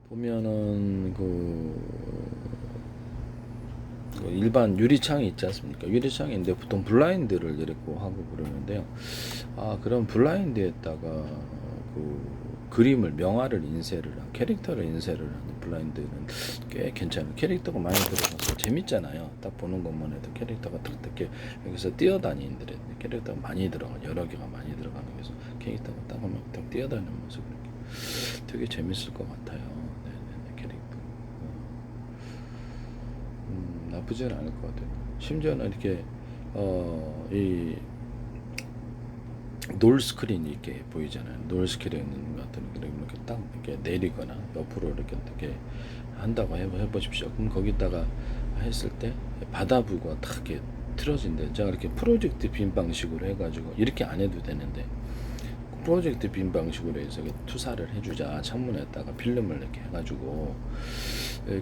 보면은 일반 유리창이 있지 않습니까? 유리창인데 보통 블라인드를 이렇게 하고 그러는데요. 그런 블라인드에다가 그림을 명화를 인쇄를 한 캐릭터를 인쇄를 하는 블라인드는 꽤 괜찮아요. 캐릭터가 많이 들어가서 재밌잖아요. 딱 보는 것만 해도 캐릭터가 딱 이렇게 여기서 뛰어다니는데 캐릭터가 많이 들어가 여러 개가 많이 들어가는 그래서 캐릭터가 딱 보면 딱 뛰어다니는 모습 이렇게 되게 재밌을 것 같아요. 네네네 캐릭터. 나쁘지는 않을 것 같아요. 심지어는 이렇게 이 놀 스크린이 이렇게 보이잖아요. 놀 스크린 같은 이렇게 딱 이렇게 내리거나 옆으로 이렇게 한다고 해보십시오. 그럼 거기다가 했을 때 바다뷰가 딱 이렇게 틀어진대. 제가 이렇게 프로젝트 빔 방식으로 해가지고 이렇게 안 해도 되는데 프로젝트 빔 방식으로 해서 투사를 해주자. 창문에다가 필름을 이렇게 해가지고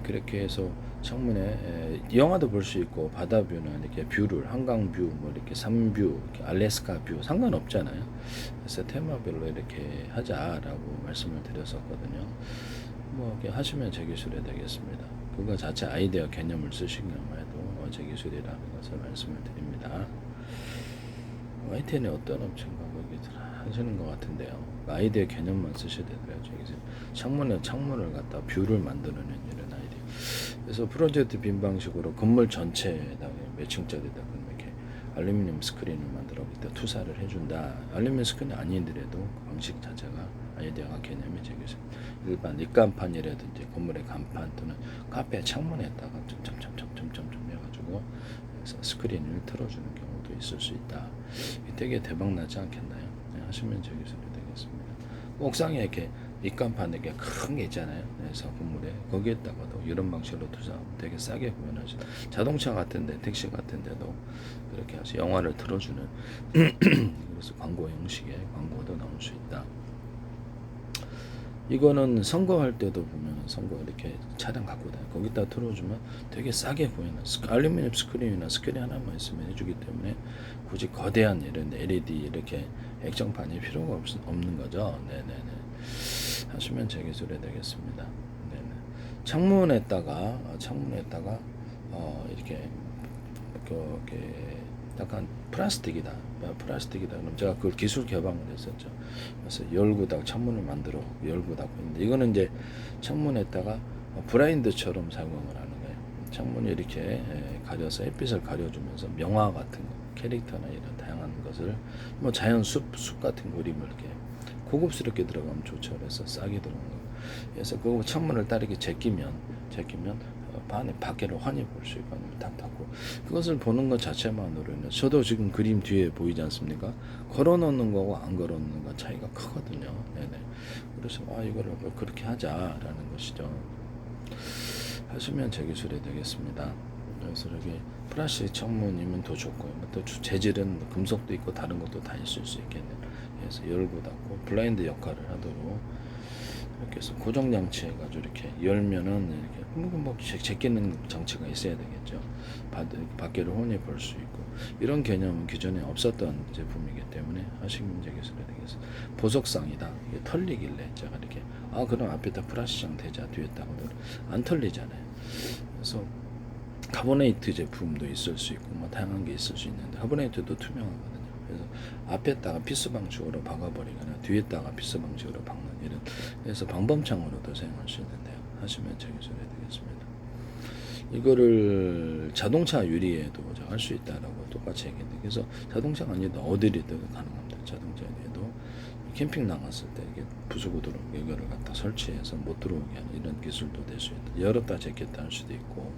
그렇게 해서 창문에 영화도 볼 수 있고 바다뷰나 이렇게 뷰를 한강뷰 뭐 이렇게 산뷰 이렇게 알래스카 뷰 상관없잖아요. 그래서 테마별로 이렇게 하자라고 말씀을 드렸었거든요. 뭐 이렇게 하시면 제 기술이 되겠습니다. 그거 자체 아이디어 개념을 쓰시기만 해도 제 기술이라는 것을 말씀을 드립니다. YTN에 어떤 업체인가 거기 하시는 것 같은데요. 아이디어 개념만 쓰셔야 되더라고요. 창문을 갖다 뷰를 만드는 이런 아이디어. 그래서 프로젝트 빔 방식으로 건물 전체에다가 몇 층짜리다 이렇게 알루미늄 스크린을 만들어 그때 투사를 해준다. 알루미늄 스크린이 아니더라도 그 방식 자체가 아이디어가 개념이 제기해서 일반 입간판이라든지 건물의 간판 또는 카페 창문에다가 점점점점점점 해가지고 그래서 스크린을 틀어주는 경우도 있을 수 있다. 되게 대박 나지 않겠나요? 네, 하시면 제기술이 되겠습니다. 옥상에 이렇게 입간판 이렇게 큰 게 있잖아요. 그래서 건물에 거기에다가도 이런 방식으로 투자하면 되게 싸게 구현하죠. 자동차 같은데 택시 같은데도 그렇게 해서 영화를 틀어주는 그래서 광고 형식의 광고도 나올 수 있다. 이거는 선거할 때도 보면 선거 이렇게 차량 갖고 다니 거기다 틀어주면 되게 싸게 보이는 알루미늄 스크린이나 스크린 하나만 있으면 해주기 때문에 굳이 거대한 이런 LED 이렇게 액정판이 필요가 없는 거죠. 네네네. 하시면 제 기술이 되겠습니다. 네네. 창문에다가 이렇게 약간 플라스틱이다. 그럼 제가 그걸 기술 개방을 했었죠. 그래서 열고 닫고 창문을 만들어 열고 닫고 있는데 이거는 이제 창문에다가 브라인드처럼 사용을 하는 거예요. 창문이 이렇게 가려서 햇빛을 가려주면서 명화 같은 거, 캐릭터나 이런 다양한 것을 뭐 자연 숲 같은 그림을 이렇게 고급스럽게 들어가면 좋죠. 그래서 싸게 들어가는 거. 그래서 그 창문을 딱 이렇게 제끼면 반에 밖에를 환히 볼 수 있고 딱 닫고 그것을 보는 것 자체만으로는 저도 지금 그림 뒤에 보이지 않습니까? 걸어 놓는 거고 안 걸어 놓는 거 차이가 크거든요. 네네. 그래서 이거를 그렇게 하자라는 것이죠. 하시면 제 기술이 되겠습니다. 그래서 여기 플라스틱 창문이면 더 좋고요. 또 재질은 금속도 있고 다른 것도 다 있을 수 있겠네요. 그래서 열고 닫고 블라인드 역할을 하도록 이렇게 해서 고정 장치 해가지고 이렇게 열면은 이렇게 뭐 제끼는 장치가 있어야 되겠죠. 밖에를 혼이 볼 수 있고 이런 개념은 기존에 없었던 제품이기 때문에 하시면 제 기술이 되겠습니다. 보석상이다. 이게 털리길래 제가 이렇게 그럼 앞에다 플라스틱장 대자 뒤에다가 안 털리잖아요. 그래서 카보네이트 제품도 있을 수 있고 뭐 다양한 게 있을 수 있는데 카보네이트도 투명하거든요. 그래서 앞에다가 피스 방식으로 박아버리거나 뒤에다가 피스 방식으로 박는 이런 그래서 방범창으로도 사용할 수 있는데요. 하시면 제 기술이 되겠습니다. 이거를 자동차 유리에도 할 수 있다라고 똑같이 얘기했는데 그래서 자동차가 아니어도 어디에도 가능합니다. 자동차 유리에도 캠핑 나갔을 때 이게 부수고도록 이거를 갖다 설치해서 못 들어오게 하는 이런 기술도 될 수 있다. 열었다 제꼈다 할 수도 있고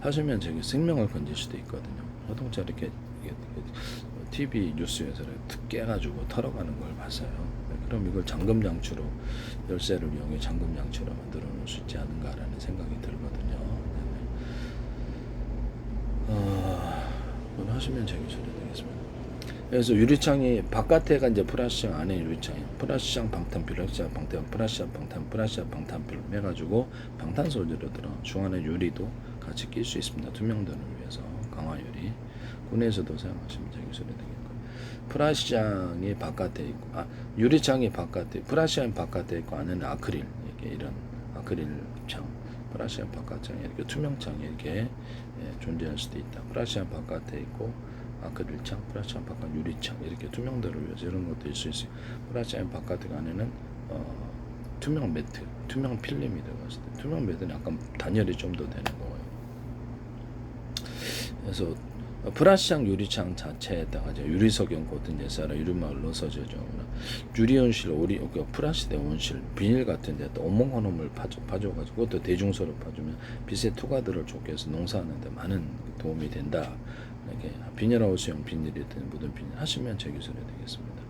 하시면 저기 생명을 건질 수도 있거든요. 자동차 이렇게 TV 뉴스에서 툭 깨가지고 털어가는 걸 봤어요. 그럼 이걸 잠금 장치로 열쇠를 이용해 잠금 장치로 만들어 놓을 수 있지 않은가라는 생각이 들거든요. 그건 하시면 제 기술이 되겠습니다. 그래서 유리창이 바깥에가 이제 플라스틱 안에 유리창이에요. 플라스틱 방탄 플라스틱 방탄 필름 해가지고 방탄 소재로 들어 중안에 유리도 같이 낄 수 있습니다. 투명도를 위해서 강화 유리 군에서도 사용하시면 제 기술이 되겠고 플라스틱이 바깥에 있고 유리창이 바깥에 플라스틱이 바깥에 있고 안에는 아크릴 이렇게 이런 아크릴 창, 프라시안 바깥창에 이렇게 투명 창이 이렇게 존재할 수도 있다. 프라시안 바깥에 있고 아크릴 창, 프라시안 바깥 유리창 이렇게 투명도를 위해서 이런 것도 있을 수 있어요. 프라시안 바깥 안에는 투명 매트, 투명 필름이 들어갔을 때 투명 매트는 약간 단열이 좀 더 되는 거예요. 그래서 프라시앙 유리창 자체에다가 이제 유리석용 코팅 예사라 유리막을 넣어서 제조하거나 유리온실, 프라시대 온실, 비닐 같은 데또 온몸헌홈을 파줘가지고 그것도 대중소로 파주면 빛의 투과들을 좋게 해서 농사하는데 많은 도움이 된다. 이렇게 비닐하우스용 비닐이든 묻은 비닐 하시면 제 기술이 되겠습니다.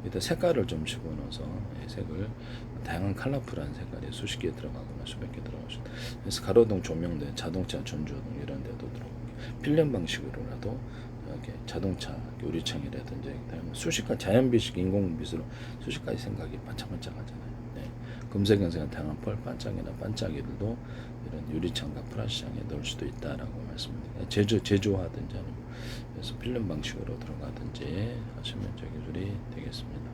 일단 색깔을 좀 집어넣어서 색을 다양한 컬러풀한 색깔이 수십 개 들어가거나 수백 개 들어가죠. 그래서 가로등 조명등, 자동차 전조등 이런 데도 들어가고 필름 방식으로라도 이렇게 자동차 유리창이라든지 수십 가지 자연빛, 인공빛으로 수십 가지 생각이 반짝반짝하잖아요. 네. 금색연색한 다양한 펄 반짝이나 반짝이들도 이런 유리창과 프라시창에 넣을 수도 있다라고 말씀드립니다. 제조하든지 아니면 그래서 필름 방식으로 들어가든지 하시면 저 기술이 되겠습니다.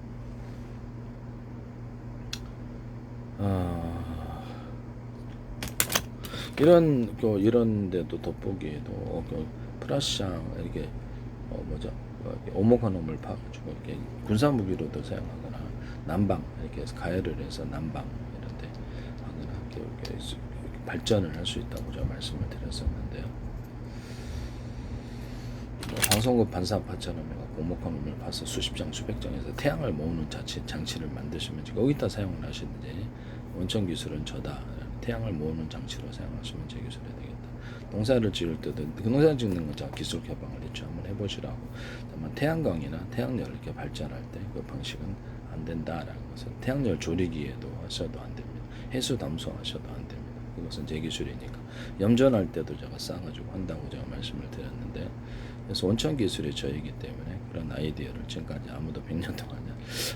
이런 데도 돋보기에도 프라시창 이렇게 오목한홈을 파가지고 이렇게 군사 무기로도 사용하거나 난방 이렇게 해서 가열을 해서 난방 이런데 하거나 이렇게 발전을 할 수 있다고 제가 말씀을 드렸었는데요. 방송국 반사파처럼 오목한홈을 파서 수십 장 수백 장에서 태양을 모으는 장치를 만드시면 거기다 사용을 하시는지 원천 기술은 저다. 태양을 모으는 장치로 사용하시면 제 기술이 되겠다. 농사를 지을 때도 그 농사 짓는 건 제가 기술 개방을 했죠. 한번 해보시라고. 다만 태양광이나 태양열 이렇게 발전할 때 그 방식은 안 된다라는 것은 태양열 조리기에도 하셔도 안 됩니다. 해수 담수하셔도 안 됩니다. 그것은 제 기술이니까. 염전할 때도 제가 싸가지고 한다고 제가 말씀을 드렸는데 그래서 원천 기술이 저이기 때문에 그런 아이디어를 지금까지 아무도 100년 동안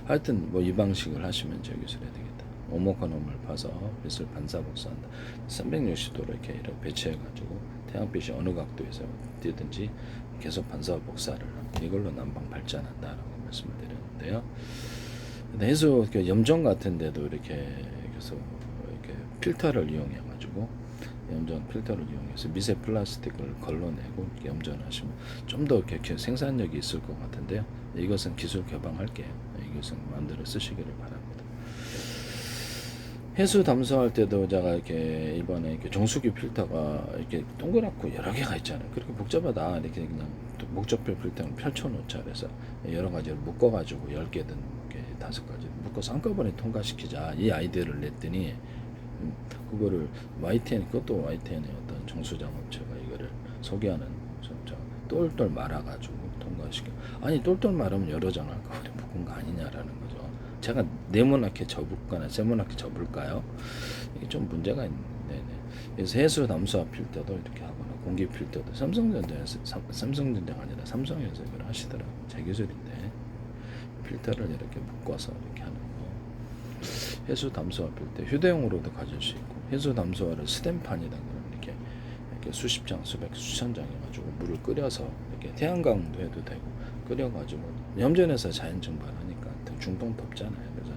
하여튼 이 방식을 하시면 제 기술이 되겠다. 오목한홈을 파서 빛을 반사복사한다. 360도로 이렇게 배치해가지고 태양빛이 어느 각도에서 뛰든지 계속 반사복사를 이걸로 난방 발전한다라고 말씀을 드렸는데요. 근데 해수 염전 같은 데도 이렇게 그래서 이렇게 필터를 이용해가지고 염전 필터를 이용해서 미세 플라스틱을 걸러내고 염전하시면 좀 더 이렇게 생산력이 있을 것 같은데요. 이것은 기술 개방할게요. 이것은 마음대로 쓰시기를 바랍니다. 해수 담수할 때도 제가 이렇게 이번에 이렇게 정수기 필터가 이렇게 동그랗고 여러 개가 있잖아요. 그렇게 복잡하다. 이렇게 그냥 목적표 필터를 펼쳐놓자. 그래서 여러 가지를 묶어가지고 10개든 5가지 묶어서 한꺼번에 통과시키자. 이 아이디어를 냈더니 그거를 YTN, 그것도 YTN의 어떤 정수장업체가 이거를 소개하는 진짜 똘똘 말아가지고 통과시켜. 아니 똘똘 말하면 여러 장을 한꺼번에 묶은 거 아니냐라는 거죠. 제가 네모나게 접을까나 세모나게 접을까요? 이게 좀 문제가 있는데. 그래서 해수 담수화 필터도 이렇게 하거나 공기 필터도 삼성전자가 아니라 삼성에서 이걸 하시더라고요. 제 기술인데 필터를 이렇게 묶어서 이렇게 하는 거. 해수 담수화 필터 휴대용으로도 가질 수 있고 해수 담수화를 스텐판이다 그러면 이렇게 수십 장, 수천 장 해가지고 물을 끓여서 이렇게 태양광도 해도 되고 끓여가지고 염전에서 자연 증발하니까 중동 덥잖아요. 그래서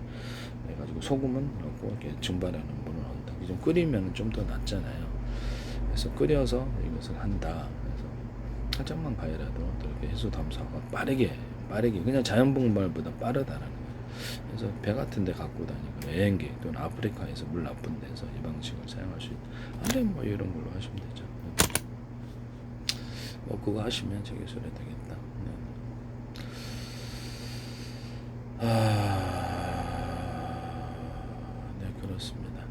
해가지고 소금은 넣고 이렇게 증발하는 물을 넣는다. 좀 끓이면 좀 더 낫잖아요. 그래서 끓여서 이것을 한다. 그래서 살짝만 가열해도 이렇게 해수 담수화가 빠르게 그냥 자연 분발보다 빠르다라는 거예요. 그래서 배 같은 데 갖고 다니고 여행기 또는 아프리카에서 물 나쁜 데서 이 방식을 사용할 수 있다. 근데 이런 걸로 하시면 되죠. 그거 하시면 제 기술이 되겠다. 네, 그렇습니다.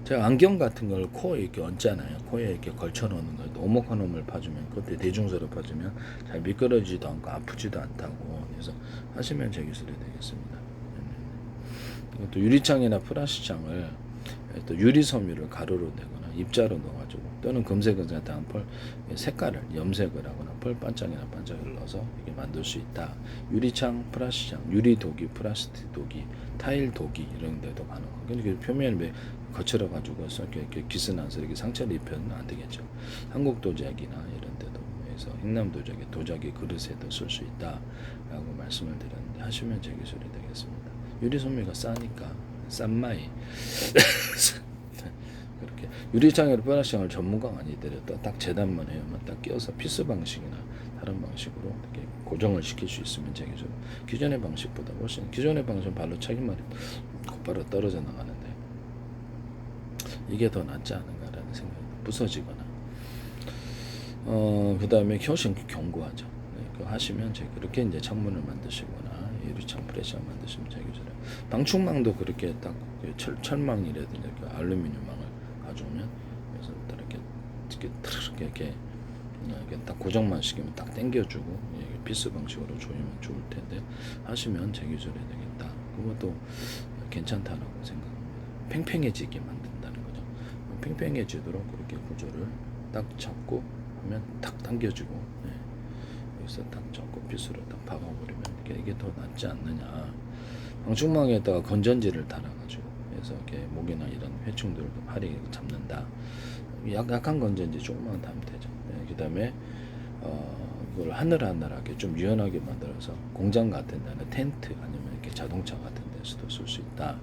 제가 안경 같은 걸 코에 이렇게 얹잖아요. 코에 이렇게 걸쳐놓는 거. 오목한홈을 파주면, 그때 대중소로 파주면 잘 미끄러지지도 않고 아프지도 않다고. 그래서 하시면 제 기술이 되겠습니다. 또 유리창이나 프라시창을 또 유리섬유를 가루로 내거나 입자로 넣어가지고 또는 금색은 다음 펄 색깔을 염색을 하거나 펄 반짝이나 반짝이를 넣어서 이게 만들 수 있다. 유리창, 프라시창, 유리 도기, 플라스틱 도기, 타일 도기 이런 데도 가능하고. 근데 표면에 거칠어 가지고 이렇게 기스나서 이렇게 상처를 입혀는 안 되겠죠. 한국 도자기나 이런 데도 해서 행남 도자기 그릇에도 쓸 수 있다라고 말씀을 드렸는데 하시면 제 기술이 되겠습니다. 유리 소매가 싸니까 싼마이 그렇게 유리창으로 뼈나시장을 전문가가 아니더라도 딱 재단만 해야만 딱 끼워서 피스 방식이나 다른 방식으로 이렇게 고정을 시킬 수 있으면 제기적으로 기존의 방식보다 훨씬 기존의 방식은 발로 차기만 해도 곧바로 떨어져 나가는데 이게 더 낫지 않은가라는 생각이 부서지거나 그 다음에 훨씬 견고하죠. 네, 그거 하시면 제 그렇게 이제 창문을 만드시거나 유리창 프레시를 만드시면 제기적으로 방충망도 그렇게 딱 철망이라든지 이렇게 알루미늄망을 가져오면 그래서 이렇게 딱 고정만 시키면 딱 당겨주고 피스 방식으로 조이면 좋을 텐데 하시면 제기절이 되겠다. 그것도 괜찮다라고 생각합니다. 팽팽해지게 만든다는 거죠. 팽팽해지도록 그렇게 구조를 딱 잡고 하면 딱 당겨주고 여기서 딱 잡고 피스로 딱 박아버리면 이게 더 낫지 않느냐. 방충망에다가 건전지를 달아가지고 그래서 이렇게 목이나 이런 회충들을 팔이 잡는다. 약한 건전지 조금만 달면 되죠. 그 다음에 이걸 하늘하늘하게 좀 유연하게 만들어서 공장 같은 데는 텐트 아니면 이렇게 자동차 같은 데서도 쓸 수 있다.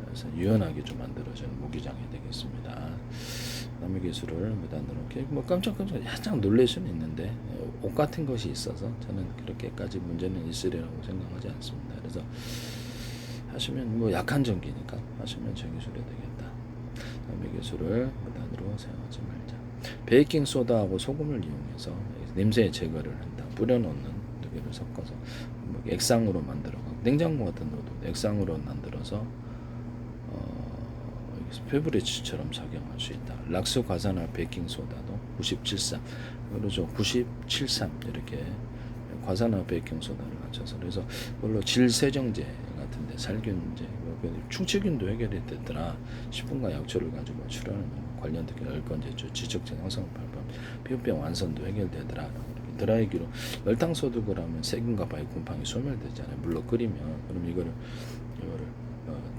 그래서 유연하게 좀 만들어지는 무기장이 되겠습니다. 남의 기술을 무단으로 이렇게 뭐 깜짝깜짝 살짝 놀랄 수는 있는데 옷 같은 것이 있어서 저는 그렇게까지 문제는 있으리라고 생각하지 않습니다. 그래서 하시면 뭐 약한 전기니까 하시면 제 기술이 되겠다. 남의 기술을 무단으로 사용하지 말자. 베이킹 소다하고 소금을 이용해서 냄새 제거를 한다. 뿌려놓는 두 개를 섞어서 뭐 액상으로 만들어가고 냉장고 같은 것도 액상으로 만들어서 페브리치처럼 작용할 수 있다. 락스 과산화 베이킹 소다도 97.3 그러죠. 97.3 이렇게 과산화 베이킹 소다를 맞춰서 그래서 그걸로 질세정제 같은데 살균제 충치균도 해결이 됐더라. 10분간 약초를 가지고 출하는 관련된 열건제조 지적증 형성을 발판 피부병 완선도 해결되더라. 드라이기로 열탕 소독을 하면 세균과 바이곰팡이 소멸되잖아요. 물로 끓이면 그럼 이거를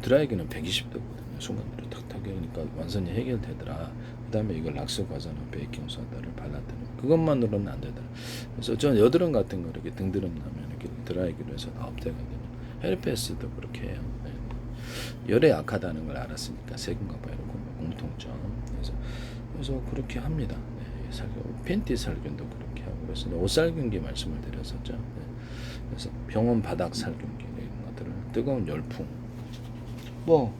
드라이기는 120도거든요. 순간으로 탁탁 그러니까 완전히 해결되더라. 그 다음에 이걸 락스 과산화 베이킹 소다를 발랐더니 그것만으로는 안 되더라. 그래서 전 여드름 같은 거 이렇게 등드름 나면 이렇게 드라이기로 해서 다 없애거든요. 헤르페스도 그렇게 해요. 열에 약하다는 걸 알았으니까 세균과 바이러스 공통점. 그래서 그렇게 합니다. 팬티 살균도 그렇게 하고 그래서 옷살균기 말씀을 드렸었죠. 그래서 병원 바닥 살균기 이런 것들을 뜨거운 열풍 뭐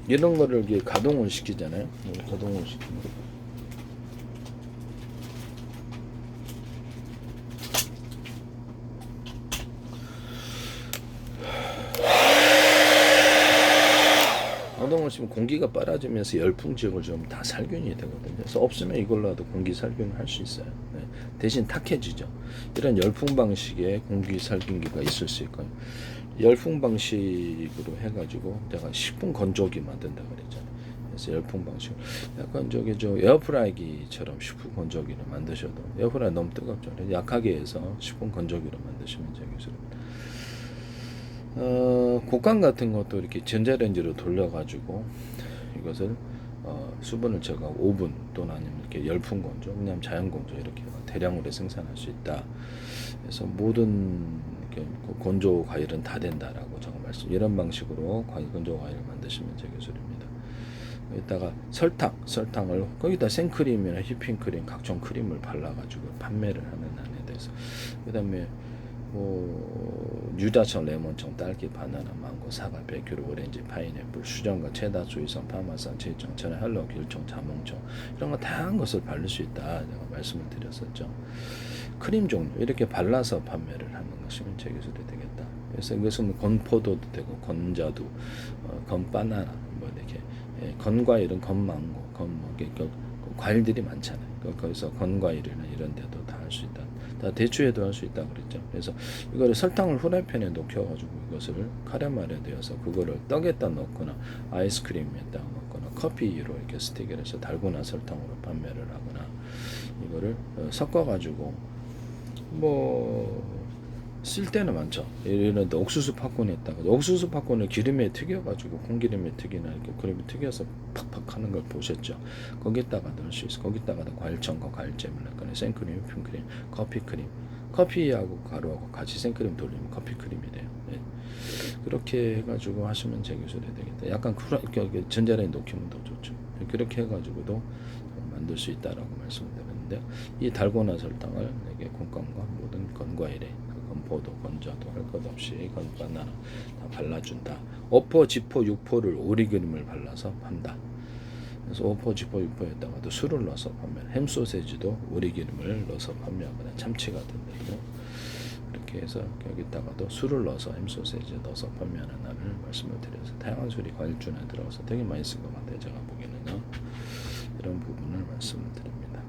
이런 거를 이렇게 가동을 시키잖아요. 가동을 시키는 거. 가동을 시키면 공기가 빨아지면서 열풍 지역을 좀 다 살균이 되거든요. 그래서 없으면 이걸로라도 공기 살균을 할 수 있어요. 대신 탁해지죠. 이런 열풍 방식의 공기 살균기가 있을 수 있고요. 열풍 방식으로 해가지고 내가 10분 건조기 만든다 그랬잖아요. 그래서 열풍 방식 약간 저기 에어프라이기처럼 10분 건조기를 만드셔도 에어프라이 너무 뜨겁죠. 약하게 해서 10분 건조기로 만드시면 되겠습니다. 곡간 같은 것도 이렇게 전자레인지로 돌려가지고 이것을 수분을 제거하고 오븐 또는 아니면 이렇게 열풍 건조, 그냥 자연 건조 이렇게 대량으로 생산할 수 있다. 그래서 모든 건조 과일은 다 된다라고 제가 말씀. 이런 방식으로 건조 과일을 만드시면 제 기술입니다. 여기다가 설탕을 거기다 생크림이나 휘핑크림, 각종 크림을 발라가지고 판매를 하는 안에 대해서. 그다음에 유자청, 레몬청, 딸기, 바나나, 망고, 사과, 베큐르, 오렌지, 파인애플, 수정과 체다, 조이성, 파마산, 제청, 천연, 할로, 길청, 자몽청 이런 거 다양한 것을 바를 수 있다 제가 말씀을 드렸었죠. 크림 종류 이렇게 발라서 판매를 하는 것이면 제 기술이 되겠다. 그래서 이것은 건포도도 되고 건자두, 건바나나 뭐 이렇게 건과일은 건망고, 과일들이 많잖아요. 거기서 건과일이나 이런 데도 다 할 수 있다. 다 대추에도 할 수 있다 그랬죠. 그래서 이거를 설탕을 후라이팬에 녹여가지고 이것을 카레말에 되어서 그거를 떡에다 넣거나 아이스크림에다 넣거나 커피로 이렇게 스틱을 해서 달고나 설탕으로 판매를 하거나 이거를 섞어가지고 쓸 때는 많죠. 이런 옥수수 팝콘에다가 옥수수 팝콘을 기름에 튀겨가지고 콩기름에 튀기나 이렇게 기름에 튀겨서 팍팍 하는 걸 보셨죠. 거기다가 넣을 수 있어. 거기다가 과일청과 과일잼을 넣거나 생크림, 휘핑크림, 커피크림, 커피하고 가루하고 같이 생크림 돌리면 커피 크림이 돼요. 네. 그렇게 해가지고 하시면 제기술이 되겠다. 약간 전자레인지 녹이면 더 좋죠. 그렇게 해가지고도 만들 수 있다라고 말씀드렸는데, 이 달고나 설탕을 이게 콩감과 모든 건과일에 건포도 건조도 할 것 없이 건바나나 다 발라준다. 5포, 지포, 6포를 오리기름을 발라서 판다. 그래서 5포, 지포, 6포에다가도 술을 넣어서 판매를, 햄소세지도 오리기름을 넣어서 판매하거나 참치 같은 데도 이렇게 해서 여기다가도 술을 넣어서 햄소세지 넣어서 판매하는 날을 말씀을 드려서, 다양한 술이 과일주에 들어가서 되게 많이 쓴 것 같아요. 제가 보기에는요. 이런 부분을 말씀을 드립니다.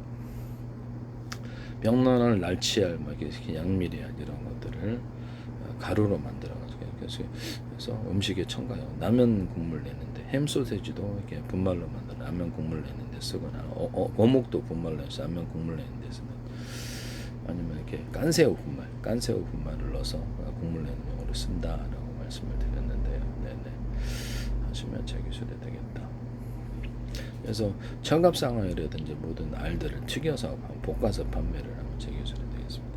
명란을 날치알, 뭐 이렇게 양미리알 이런 것들을 가루로 만들어가지고 그래서 음식에 첨가해요. 라면 국물 내는데, 햄소세지도 이렇게 분말로 만든 라면 국물 내는데 쓰거나, 어묵도 분말 내서 라면 국물 내는데 쓰는, 아니면 이렇게 깐새우 분말을 넣어서 국물 내는 용으로 쓴다라고 말씀을 드렸는데요. 네네. 하시면 제 기술이 되겠다. 그래서 청갑상어라든지 모든 알들을 튀겨서 볶아서 판매를 하면 제 기술이 되겠습니다.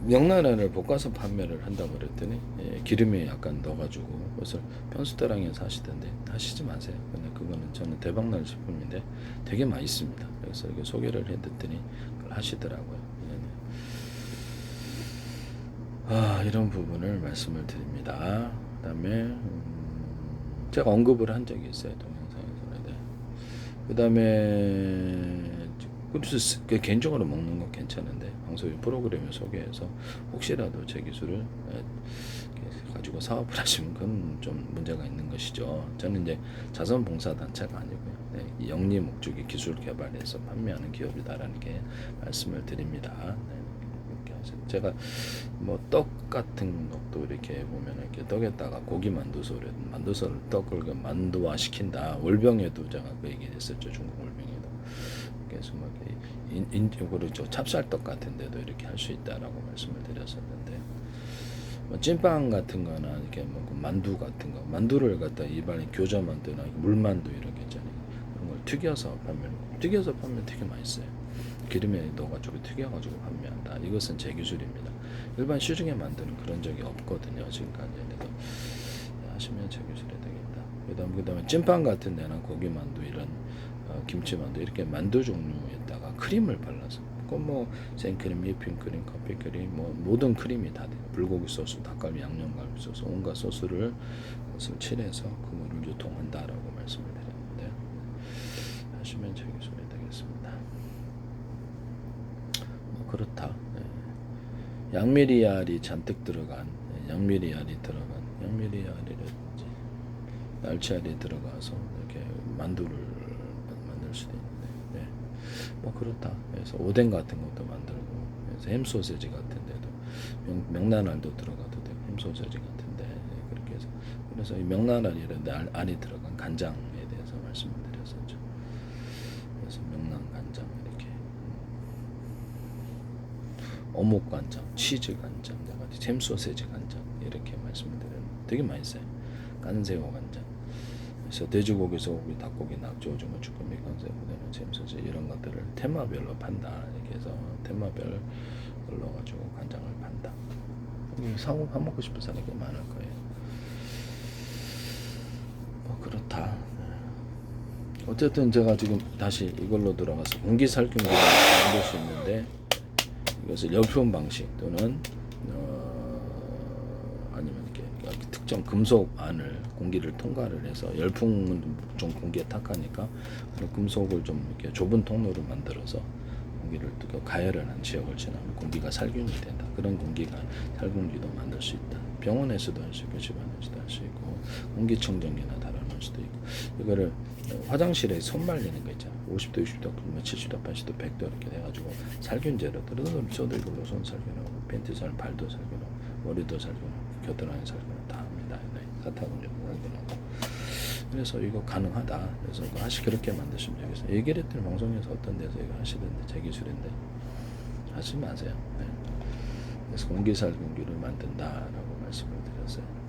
명란알을 볶아서 판매를 한다고 그랬더니 기름에 약간 넣어가지고 그것을 편수대랑에서 하시던데 하시지 마세요. 근데 그거는 저는 대박날 제품인데 되게 맛있습니다. 그래서 이렇게 소개를 해드렸더니 그걸 하시더라고요. 이런 부분을 말씀을 드립니다. 그 다음에 제가 언급을 한 적이 있어요. 동영상에서. 네. 그 다음에 그래서 개인적으로 먹는 건 괜찮은데 방송 프로그램을 소개해서 혹시라도 제 기술을 가지고 사업을 하시면 그건 좀 문제가 있는 것이죠. 저는 이제 자선봉사단체가 아니고요. 네, 영리 목적의 기술 개발해서 판매하는 기업이다라는 게 말씀을 드립니다. 네. 제가 뭐 떡 같은 것도 이렇게 보면 이렇게 떡에다가 고기 만두소를 떡을 만두화 시킨다. 월병에도 제가 그 얘기했었죠. 중국 월병에도. 그래서 뭐 그렇죠. 찹쌀떡 같은 데도 이렇게 할 수 있다라고 말씀을 드렸었는데, 뭐 찐빵 같은 거나 이렇게 뭐 만두 같은 거, 만두를 갖다 일반인 교자 만두나 물만두 이런 게 있잖아요. 그런 걸 튀겨서 판매 되게 맛있어요. 기름에 넣어가지고 튀겨가지고 판매한다. 이것은 제 기술입니다. 일반 시중에 만드는 그런 적이 없거든요. 지금까지. 그래서 하시면 제 기술이 되겠다. 그다음에 찐빵 같은 데는 고기만두 이런 김치만두 이렇게 만두 종류에다가 크림을 발라서, 뭐 생크림, 휘핑크림, 커피크림, 뭐 모든 크림이 다 돼요. 불고기 소스, 닭갈비, 양념갈비 소스, 온갖 소스를 그것을 칠해서 그거를 유통한다라고 말씀을 드렸는데, 하시면 제 기술이 되겠습니다. 그렇다. 네. 양미리알이 잔뜩 들어간, 양미리알이라든지 날치알이 들어가서 이렇게 만두를 만들 수도 있는데, 네. 뭐 그렇다. 그래서 오뎅 같은 것도 만들고, 그래서 햄소세지 같은 데도 명란알도 들어가도 되고, 햄소세지 같은데, 네. 그렇게 해서 그래서 이 명란알이라는 알이 들어간 간장에 대해서 말씀을 드렸었죠. 그래서 명란 간장 이렇게. 어묵 간장, 치즈 간장, 햄소세지 간장 이렇게 말씀을 드렸는데 되게 맛있어요. 깐새우 간장. 그래서 돼지고기, 소고기, 닭고기, 낙지, 오징어, 쭈꾸미, 깐새우, 햄소세지 이런 것들을 테마별로 판다. 이렇게 해서 테마별을 넣어가지고 간장을 판다. 사고 밥 먹고 싶은 사람이 많을 거예요. 뭐 그렇다. 어쨌든 제가 지금 다시 이걸로 들어가서 공기살균기를 만들 수 있는데, 이것을 열품 방식 또는 아니면 이렇게 특정 금속 안을 공기를 통과를 해서, 열풍은 좀 공기에 탁하니까 금속을 좀 이렇게 좁은 통로로 만들어서 공기를 가열을 한 지역을 지나면 공기가 살균이 된다. 그런 공기가 살균기도 만들 수 있다. 병원에서도 할 수 있고 집안에서도 할 수 있고 공기청정기나 달아놓을 수도 있고, 이거를 화장실에 손 말리는 거 있잖아. 50도, 60도, 70도, 80도, 100도 이렇게 돼가지고 살균제로 들어서 이걸로 손 살균하고, 팬티 살, 발도 살균하고, 머리도 살균하고, 겨드랑이 살균하고 다 합니다. 사타구니도 살균하고. 그래서 이거 가능하다. 그래서 그렇게 만드시면 되겠어요. 얘기를 했더니 방송에서 어떤 데서 이거 하시던데, 제 기술인데 하지 마세요. 네. 그래서 공기살균기를 만든다라고 말씀을 드렸어요.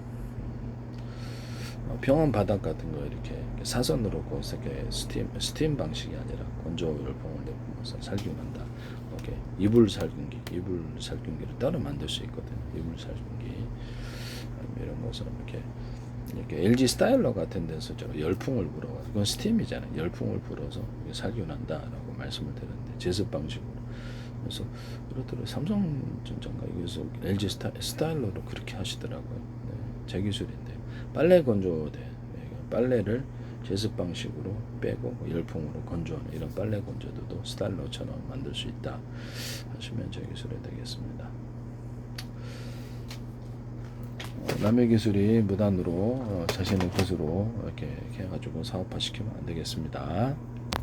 병원 바닥 같은 거 이렇게 사선으로 이렇게 스팀 방식이 아니라 건조 열풍을 내뿜어서 살균한다. 이렇게 이불 살균기를 따로 만들 수 있거든요. 이불 살균기 이런 것은 이렇게 LG 스타일러 같은 데서 저 열풍을 불어가지고 그건 스팀이잖아요. 열풍을 불어서 살균한다라고 말씀을 드렸는데 제습 방식으로. 그래서 그렇더라고요. 삼성전자인가 여기서 LG 스타일러로 그렇게 하시더라고요. 네, 제 기술인데 빨래 건조대 빨래를 제습 방식으로 빼고 열풍으로 건조하는 이런 빨래 건조대도 스타일러처럼 만들 수 있다 하시면 제 기술이 되겠습니다. 남의 기술이 무단으로 자신의 것으로 이렇게 해가지고 사업화 시키면 안 되겠습니다.